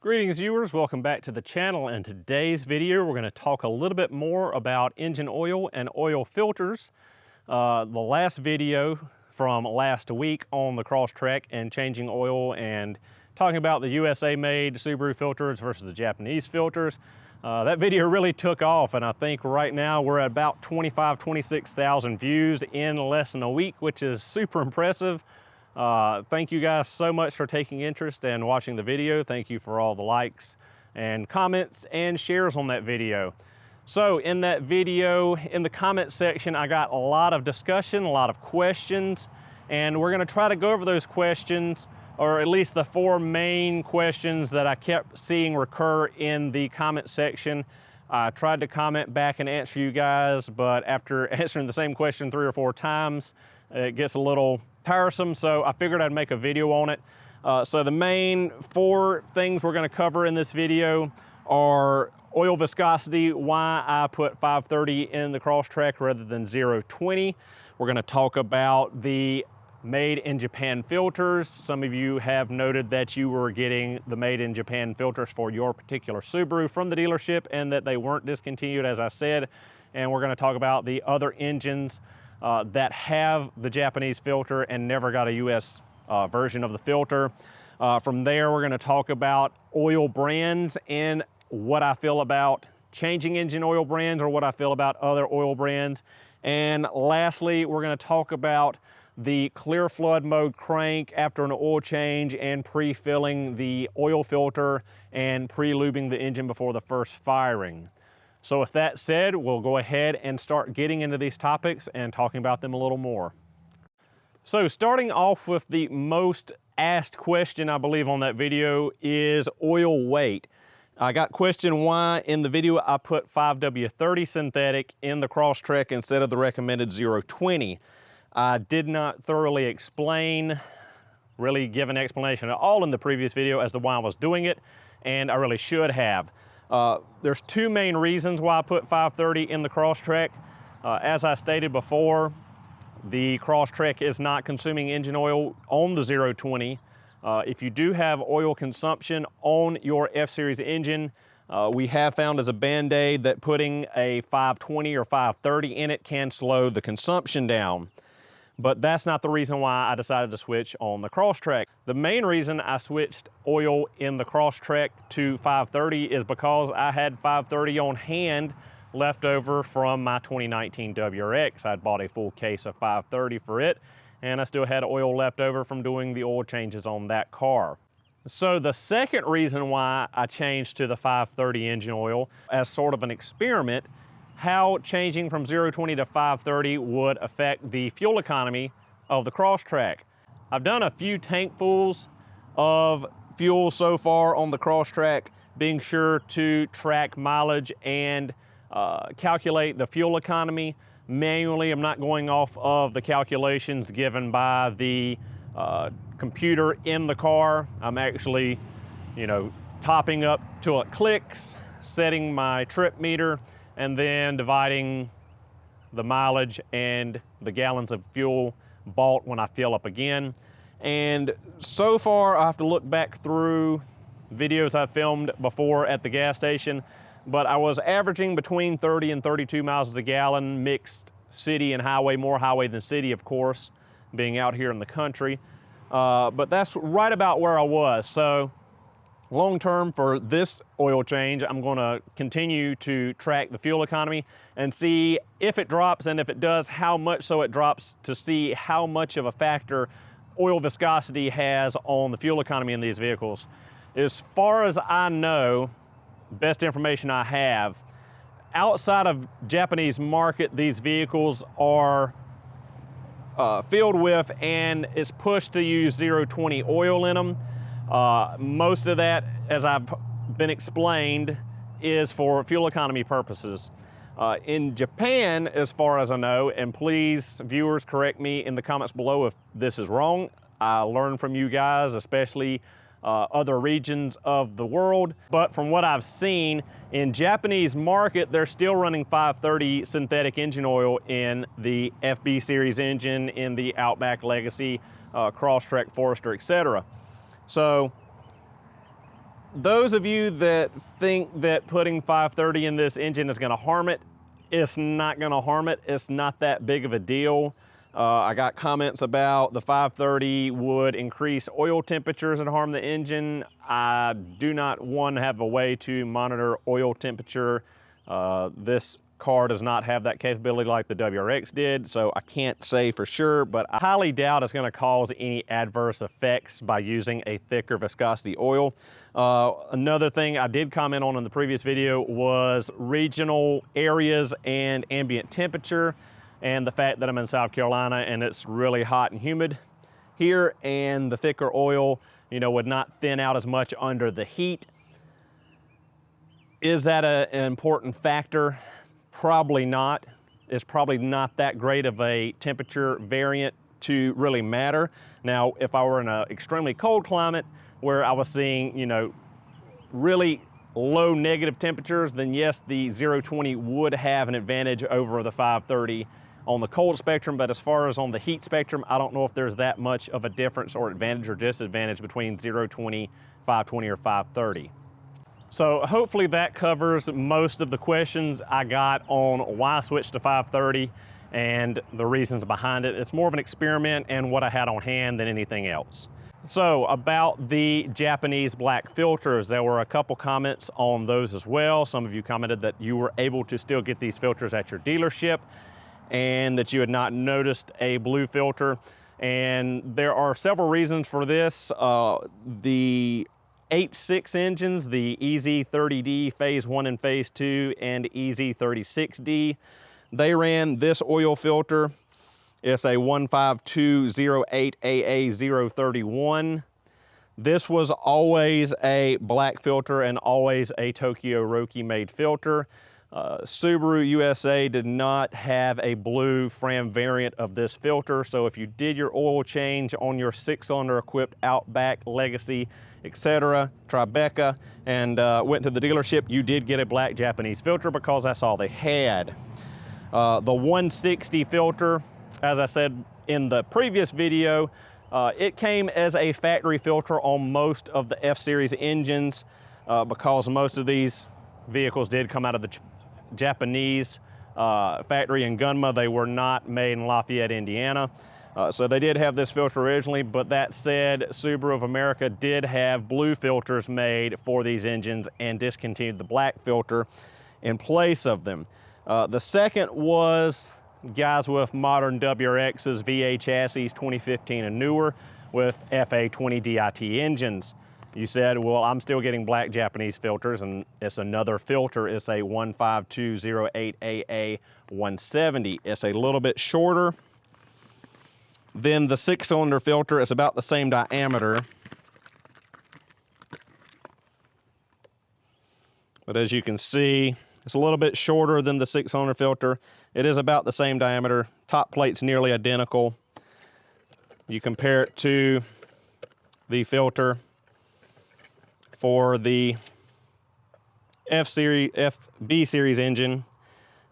Greetings viewers, welcome back to the channel. In today's video we're going to talk a little bit more about engine oil and oil filters. The last video from last week on the Crosstrek and changing oil and talking about the USA made Subaru filters versus the Japanese filters. That video really took off, and I think right now we're at about 26,000 views in less than a week, which is super impressive. Thank you guys so much for taking interest and watching the video. Thank you for all the likes and comments and shares on that video. So in that video, in the comment section, I got a lot of discussion, a lot of questions, and we're going to try to go over those questions, or at least the four main questions that I kept seeing recur in the comment section. I tried to comment back and answer you guys, but after answering the same question 3 or 4 times, it gets a little tiresome, so I figured I'd make a video on it. So the main 4 things we're going to cover in this video are oil viscosity, why I put 530 in the Crosstrek rather than 020. We're going to talk about the made in Japan filters. Some of you have noted that you were getting the made in Japan filters for your particular Subaru from the dealership and that they weren't discontinued, as I said. And we're going to talk about the other engines that have the Japanese filter and never got a US version of the filter. From there, we're going to talk about oil brands and what I feel about changing engine oil brands, or what I feel about other oil brands. And lastly, we're going to talk about the clear flood mode crank after an oil change and pre-filling the oil filter and pre-lubing the engine before the first firing. So with that said, we'll go ahead and start getting into these topics and talking about them a little more. So starting off with the most asked question, I believe, on that video is oil weight. I got questioned why in the video I put 5W30 synthetic in the Crosstrek instead of the recommended 020. I did not thoroughly explain, really give an explanation at all in the previous video as to why I was doing it, and I really should have. There's 2 main reasons why I put 530 in the Crosstrek. As I stated before, the Crosstrek is not consuming engine oil on the 020. If you do have oil consumption on your F-Series engine, we have found as a band-aid that putting a 520 or 530 in it can slow the consumption down. But that's not the reason why I decided to switch on the Crosstrek. The main reason I switched oil in the Crosstrek to 530 is because I had 530 on hand left over from my 2019 WRX. I'd bought a full case of 530 for it, and I still had oil left over from doing the oil changes on that car. So the second reason why I changed to the 530 engine oil as sort of an experiment, how changing from 020 to 530 would affect the fuel economy of the Crosstrek. I've done a few tankfuls of fuel so far on the Crosstrek, being sure to track mileage and calculate the fuel economy manually. I'm not going off of the calculations given by the computer in the car. I'm actually, topping up till it clicks, setting my trip meter, and then dividing the mileage and the gallons of fuel bought when I fill up again. And so far, I have to look back through videos I filmed before at the gas station, but I was averaging between 30 and 32 miles a gallon, mixed city and highway, more highway than city, of course, being out here in the country. But that's right about where I was. So long term for this oil change, I'm going to continue to track the fuel economy and see if it drops, and if it does, how much so it drops, to see how much of a factor oil viscosity has on the fuel economy in these vehicles. As far as I know, best information I have, outside of Japanese market, these vehicles are filled with and is pushed to use 020 oil in them. Most of that, as I've been explained, is for fuel economy purposes. In Japan, as far as I know, and please, viewers, correct me in the comments below if this is wrong. I learn from you guys, especially other regions of the world. But from what I've seen, in Japanese market, they're still running 530 synthetic engine oil in the FB series engine, in the Outback Legacy, Crosstrek, Forester, etc. So those of you that think that putting 530 in this engine is gonna harm it, it's not gonna harm it. It's not that big of a deal. I got comments about the 530 would increase oil temperatures and harm the engine. I do not, one, have a way to monitor oil temperature. This car does not have that capability like the WRX did, so I can't say for sure, but I highly doubt it's gonna cause any adverse effects by using a thicker viscosity oil. Another thing I did comment on in the previous video was regional areas and ambient temperature, and the fact that I'm in South Carolina and it's really hot and humid here, and the thicker oil, you know, would not thin out as much under the heat. Is that an important factor? Probably not. It's probably not that great of a temperature variant to really matter. Now, if I were in an extremely cold climate where I was seeing, you know, really low negative temperatures, then yes, the 020 would have an advantage over the 530 on the cold spectrum. But as far as on the heat spectrum, I don't know if there's that much of a difference or advantage or disadvantage between 020, 520, or 530. So hopefully that covers most of the questions I got on why I switched to 530 and the reasons behind it. It's more of an experiment and what I had on hand than anything else. So about the Japanese black filters, there were a couple comments on those as well. Some of you commented that you were able to still get these filters at your dealership and that you had not noticed a blue filter. And there are several reasons for this. The 8.6 engines, the EZ30D Phase 1 and Phase 2 and EZ36D, they ran this oil filter. It's a 15208AA031. This was always a black filter and always a Tokyo Roki made filter. Subaru USA did not have a blue Fram variant of this filter, so if you did your oil change on your 6-cylinder equipped Outback, Legacy, etc., Tribeca, and went to the dealership, you did get a black Japanese filter because that's all they had. The 160 filter, as I said in the previous video, it came as a factory filter on most of the F-Series engines because most of these vehicles did come out of the Japanese factory in Gunma. They were not made in Lafayette, Indiana. So they did have this filter originally, but that said, Subaru of America did have blue filters made for these engines and discontinued the black filter in place of them. The second was guys with modern WRXs, V8 chassis, 2015 and newer, with FA20 DIT engines. You said, well, I'm still getting black Japanese filters, and it's another filter. It's a 15208AA170. It's a little bit shorter than the 6-cylinder filter. It's about the same diameter. But as you can see, it's a little bit shorter than the 6-cylinder filter. It is about the same diameter. Top plate's nearly identical. You compare it to the filter for the FB series engine.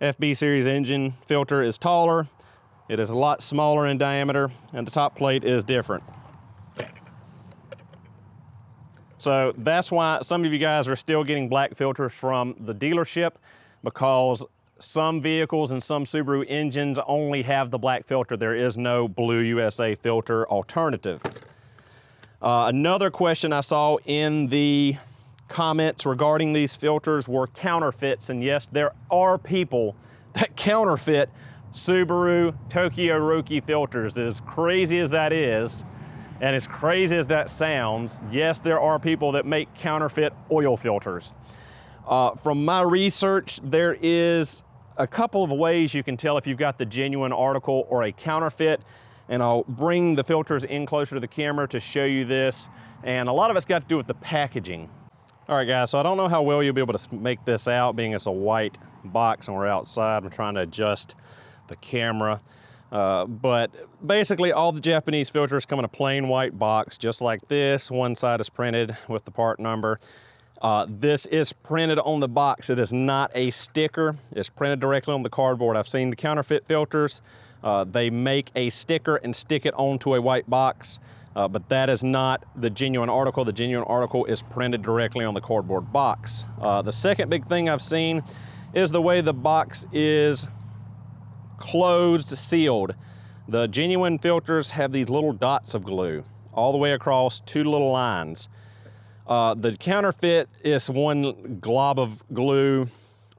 FB series engine filter is taller. It is a lot smaller in diameter, and the top plate is different. So that's why some of you guys are still getting black filters from the dealership, because some vehicles and some Subaru engines only have the black filter. There is no blue USA filter alternative. Another question I saw in the comments regarding these filters were counterfeits, and yes, there are people that counterfeit Subaru Tokyo Roki filters. As crazy as that is, and as crazy as that sounds, yes, there are people that make counterfeit oil filters. From my research, there is a couple of ways you can tell if you've got the genuine article or a counterfeit, and I'll bring the filters in closer to the camera to show you this, and a lot of it's got to do with the packaging. All right, guys, so I don't know how well you'll be able to make this out, being it's a white box and we're outside. I'm trying to adjust the camera. But basically all the Japanese filters come in a plain white box, just like this. One side is printed with the part number. This is printed on the box. It is not a sticker. It's printed directly on the cardboard. I've seen the counterfeit filters. They make a sticker and stick it onto a white box. but that is not the genuine article. The genuine article is printed directly on the cardboard box. The second big thing I've seen is the way the box is closed, sealed. The genuine filters have these little dots of glue all the way across, two little lines. The counterfeit is one glob of glue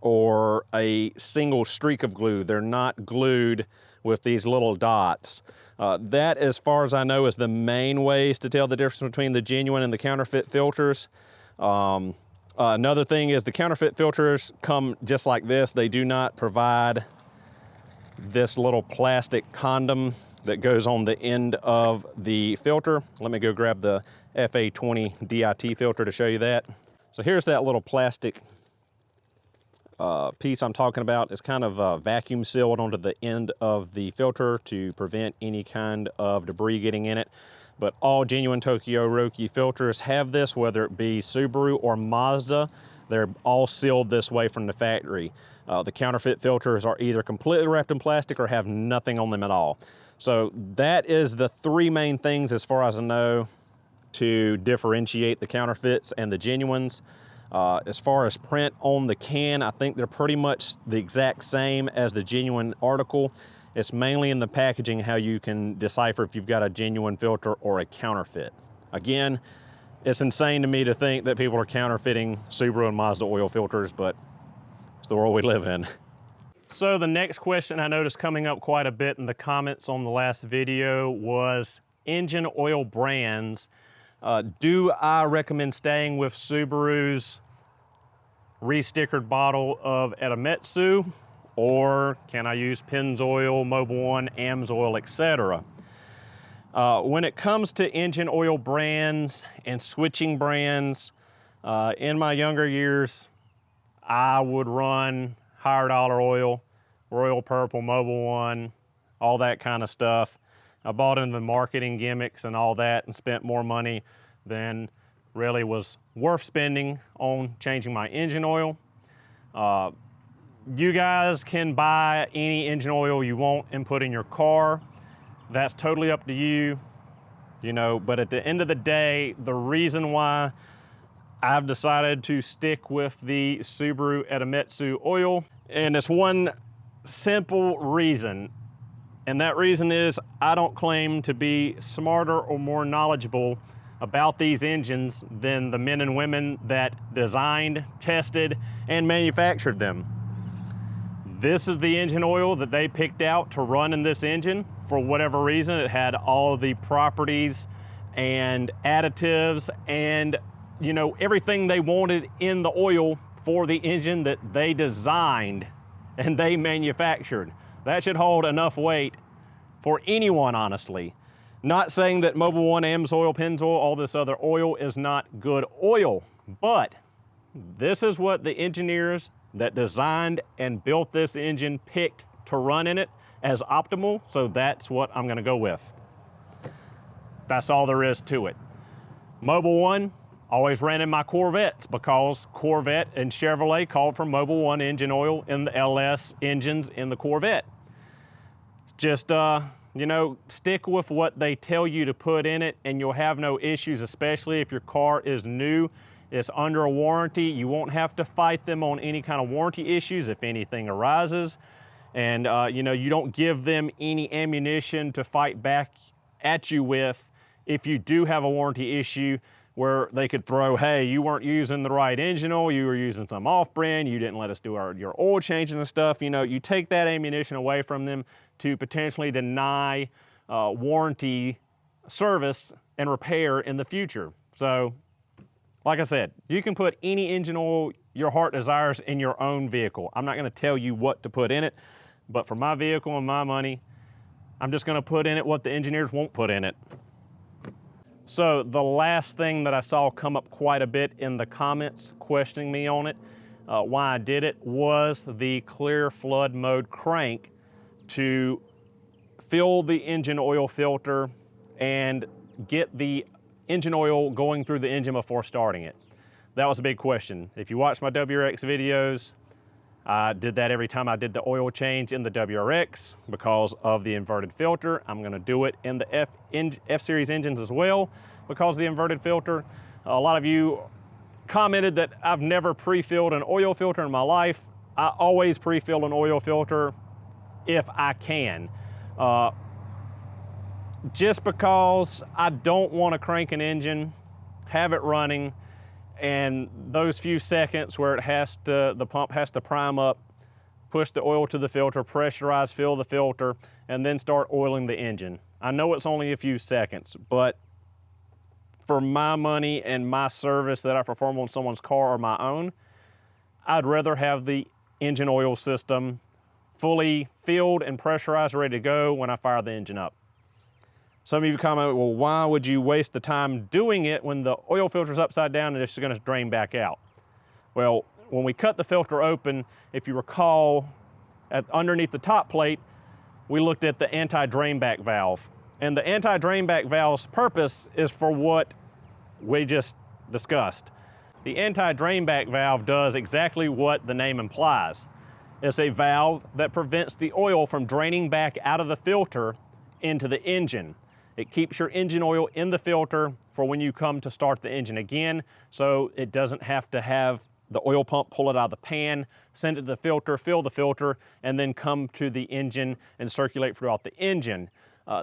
or a single streak of glue. They're not glued with these little dots. That, as far as I know, is the main ways to tell the difference between the genuine and the counterfeit filters. Another thing is the counterfeit filters come just like this. They do not provide this little plastic condom that goes on the end of the filter. Let me go grab the FA20 DIT filter to show you that. So here's that little plastic piece I'm talking about. It's kind of vacuum sealed onto the end of the filter to prevent any kind of debris getting in it. But all genuine Tokyo Roki filters have this, whether it be Subaru or Mazda. They're all sealed this way from the factory. The counterfeit filters are either completely wrapped in plastic or have nothing on them at all. So that is the three main things, as far as I know, to differentiate the counterfeits and the genuines. As far as print on the can, I think they're pretty much the exact same as the genuine article. It's mainly in the packaging how you can decipher if you've got a genuine filter or a counterfeit. Again, it's insane to me to think that people are counterfeiting Subaru and Mazda oil filters, but it's the world we live in. So the next question I noticed coming up quite a bit in the comments on the last video was engine oil brands. Do I recommend staying with Subaru's re-stickered bottle of Edometsu, or can I use Pennzoil, Mobil 1, AMSOIL, etc.? When it comes to engine oil brands and switching brands, in my younger years, I would run higher dollar oil, Royal Purple, Mobil 1, all that kind of stuff. I bought into the marketing gimmicks and all that and spent more money than really was worth spending on changing my engine oil. You guys can buy any engine oil you want and put in your car. That's totally up to you, but at the end of the day, the reason why I've decided to stick with the Subaru Edometsu oil, and it's one simple reason, and that reason is I don't claim to be smarter or more knowledgeable about these engines than the men and women that designed, tested, and manufactured them. This is the engine oil that they picked out to run in this engine. For whatever reason, it had all the properties and additives and everything they wanted in the oil for the engine that they designed and they manufactured. That should hold enough weight for anyone, honestly. Not saying that Mobil 1, AMSOIL, Pennzoil, all this other oil is not good oil, but this is what the engineers that designed and built this engine picked to run in it as optimal, so that's what I'm gonna go with. That's all there is to it. Mobil 1 always ran in my Corvettes because Corvette and Chevrolet called for Mobil 1 engine oil in the LS engines in the Corvette. Just, stick with what they tell you to put in it and you'll have no issues, especially if your car is new, it's under a warranty. You won't have to fight them on any kind of warranty issues if anything arises. And, you don't give them any ammunition to fight back at you with if you do have a warranty issue where they could throw, hey, you weren't using the right engine oil, you were using some off-brand, you didn't let us do your oil changes and stuff. You take that ammunition away from them to potentially deny warranty service and repair in the future. So, like I said, you can put any engine oil your heart desires in your own vehicle. I'm not gonna tell you what to put in it, but for my vehicle and my money, I'm just gonna put in it what the engineers won't put in it. So the last thing that I saw come up quite a bit in the comments questioning me on it, why I did it, was the clear flood mode crank to fill the engine oil filter and get the engine oil going through the engine before starting it. That was a big question. If you watch my WRX videos, I did that every time I did the oil change in the WRX because of the inverted filter. I'm going to do it in the F-Series engines as well because of the inverted filter. A lot of you commented that I've never pre-filled an oil filter in my life. I always pre-fill an oil filter if I can. Just because I don't want to crank an engine, have it running, and those few seconds where the pump has to prime up, push the oil to the filter, pressurize, fill the filter, and then start oiling the engine. I know it's only a few seconds, but for my money and my service that I perform on someone's car or my own, I'd rather have the engine oil system fully filled and pressurized, ready to go when I fire the engine up. Some of you comment, well, why would you waste the time doing it when the oil filter's upside down and it's going to drain back out? Well, when we cut the filter open, if you recall, underneath the top plate, we looked at the anti-drain back valve. And the anti-drain back valve's purpose is for what we just discussed. The anti-drain back valve does exactly what the name implies. It's a valve that prevents the oil from draining back out of the filter into the engine. It keeps your engine oil in the filter for when you come to start the engine again, so it doesn't have to have the oil pump pull it out of the pan, send it to the filter, fill the filter, and then come to the engine and circulate throughout the engine.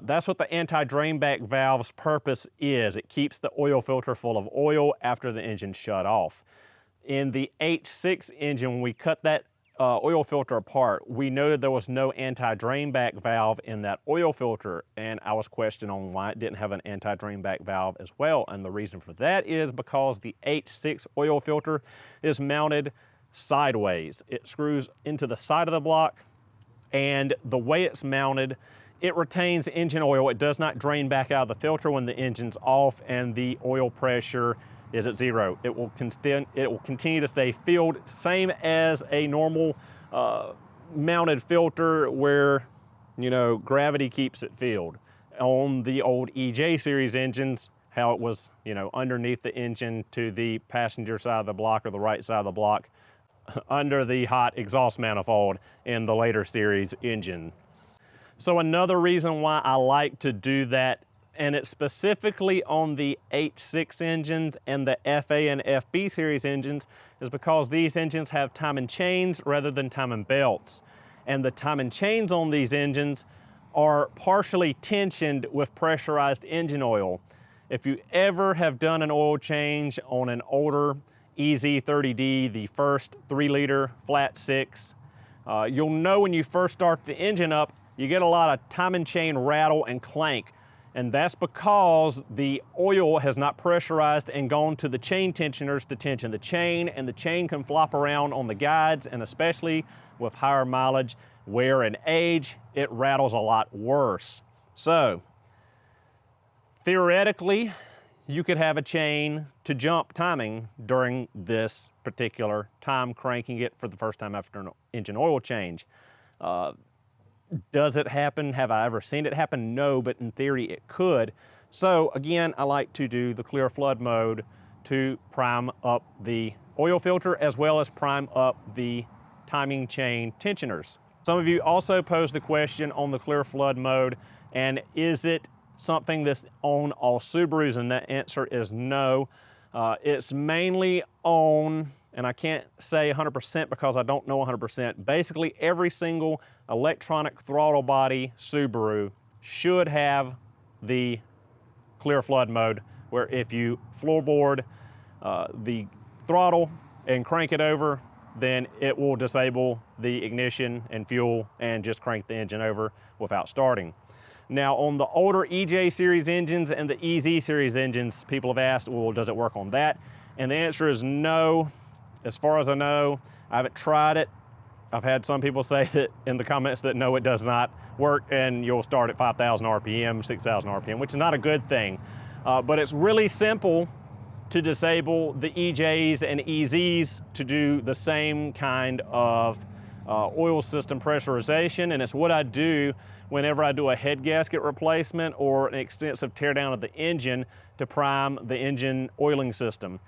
That's what the anti-drain back valve's purpose is. It keeps the oil filter full of oil after the engine's shut off. In the H6 engine, when we cut that oil filter apart, we noted there was no anti-drain back valve in that oil filter, and I was questioned on why it didn't have an anti-drain back valve as well. And the reason for that is because the H6 oil filter is mounted sideways. It screws into the side of the block, and the way it's mounted, it retains engine oil. It does not drain back out of the filter when the engine's off and the oil pressure is at zero. It will continue to stay filled, same as a normal mounted filter where, you know, gravity keeps it filled. On the old EJ series engines, how it was, you know, underneath the engine to the passenger side of the block or the right side of the block, under the hot exhaust manifold in the later series engine. So another reason why I like to do that, and it's specifically on the H6 engines and the FA and FB series engines, is because these engines have timing chains rather than timing belts. And the timing chains on these engines are partially tensioned with pressurized engine oil. If you ever have done an oil change on an older EZ30D, the first 3-liter flat 6, you'll know when you first start the engine up, you get a lot of timing chain rattle and clank. And that's because the oil has not pressurized and gone to the chain tensioners to tension the chain, and the chain can flop around on the guides, and especially with higher mileage, wear, and age, it rattles a lot worse. So, theoretically, you could have a chain to jump timing during this particular time, cranking it for the first time after an engine oil change. Does it happen? Have I ever seen it happen? No, but in theory it could. So again, I like to do the clear flood mode to prime up the oil filter as well as prime up the timing chain tensioners. Some of you also posed the question on the clear flood mode, and is it something that's on all Subarus? And that answer is no. It's mainly on, and I can't say 100% because I don't know 100%, basically every single electronic throttle body Subaru should have the clear flood mode, where if you floorboard the throttle and crank it over, then it will disable the ignition and fuel and just crank the engine over without starting. Now on the older EJ series engines and the EZ series engines, people have asked, well, does it work on that? And the answer is no. As far as I know, I haven't tried it. I've had some people say that in the comments that no, it does not work, and you'll start at 5,000 RPM, 6,000 RPM, which is not a good thing. But it's really simple to disable the EJs and EZs to do the same kind of oil system pressurization, and it's what I do whenever I do a head gasket replacement or an extensive teardown of the engine to prime the engine oiling system.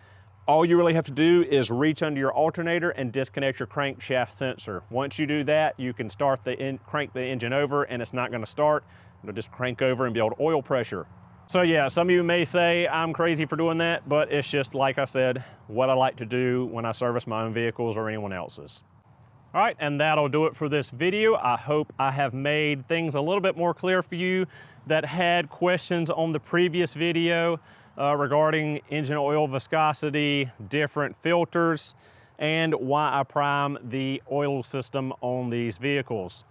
All you really have to do is reach under your alternator and disconnect your crankshaft sensor. Once you do that, you can start crank the engine over, and it's not going to start. It'll just crank over and build oil pressure. So yeah, some of you may say I'm crazy for doing that, but it's just, like I said, what I like to do when I service my own vehicles or anyone else's. All right, and that'll do it for this video. I hope I have made things a little bit more clear for you that had questions on the previous video regarding engine oil viscosity, different filters, and why I prime the oil system on these vehicles.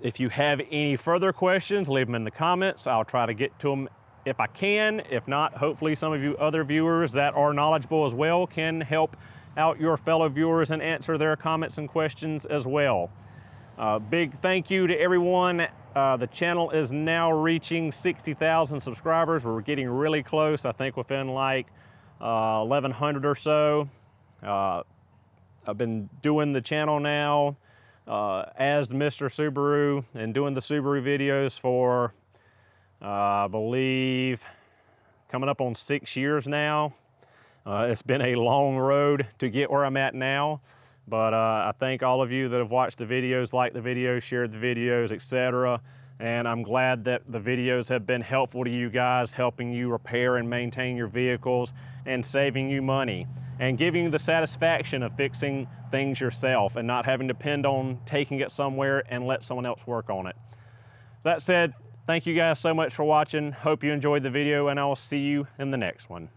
If you have any further questions, leave them in the comments. I'll try to get to them if I can. If not, hopefully some of you other viewers that are knowledgeable as well can help out your fellow viewers and answer their comments and questions as well. Big thank you to everyone. The channel is now reaching 60,000 subscribers. We're getting really close. I think within like 1,100 or so. I've been doing the channel now as Mr. Subaru and doing the Subaru videos for, I believe, coming up on 6 years now. It's been a long road to get where I'm at now, but I thank all of you that have watched the videos, liked the videos, shared the videos, etc. And I'm glad that the videos have been helpful to you guys, helping you repair and maintain your vehicles and saving you money and giving you the satisfaction of fixing things yourself and not having to depend on taking it somewhere and let someone else work on it. That said, thank you guys so much for watching. Hope you enjoyed the video, and I will see you in the next one.